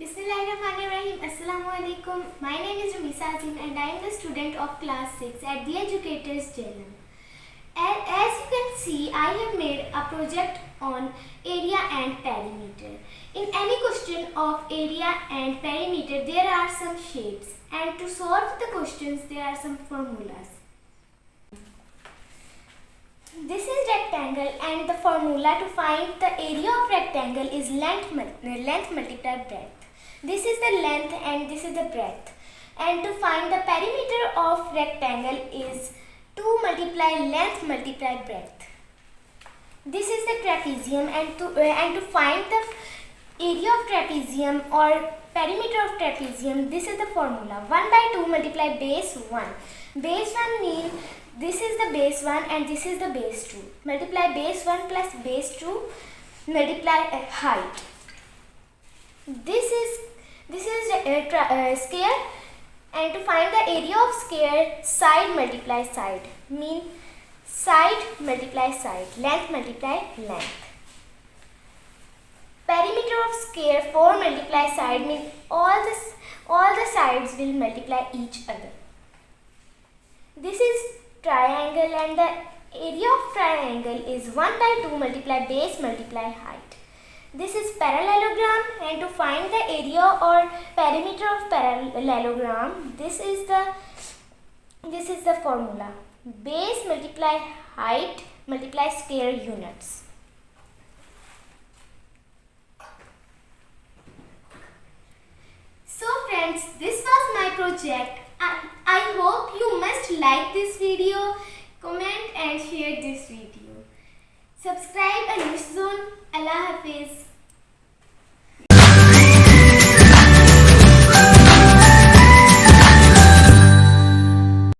Bismillahirrahmanirrahim. Assalamu alaikum. My name is Assalam and I am the student of class 6 at the Educators Channel. As you can see, I have made a project on area and perimeter. In any question of area and perimeter, there are some shapes, and to solve the questions, there are some formulas. This is rectangle, and the formula to find the area of rectangle is length multiplied breadth. This is the length and this is the breadth. And to find the perimeter of rectangle is 2 multiply length multiply breadth. This is the trapezium, and to find the area of trapezium or perimeter of trapezium, this is the formula: 1 by 2 multiply base 1. Base 1 means this is the base 1 and this is the base 2. Multiply base 1 plus base 2 multiply height. This is square, and to find the area of square, side multiply side, mean side multiply side, length multiply length. Perimeter of square, 4 multiply side, mean all the sides will multiply each other. This is triangle, and the area of triangle is 1 by 2 multiply base multiply height. This is parallelogram, and to find the area or perimeter of parallelogram, this is the formula: base multiply height multiply square units. So friends, this was my project. I hope you must like this video, comment and share this video. Subscribe and use zone. Allah Hafiz.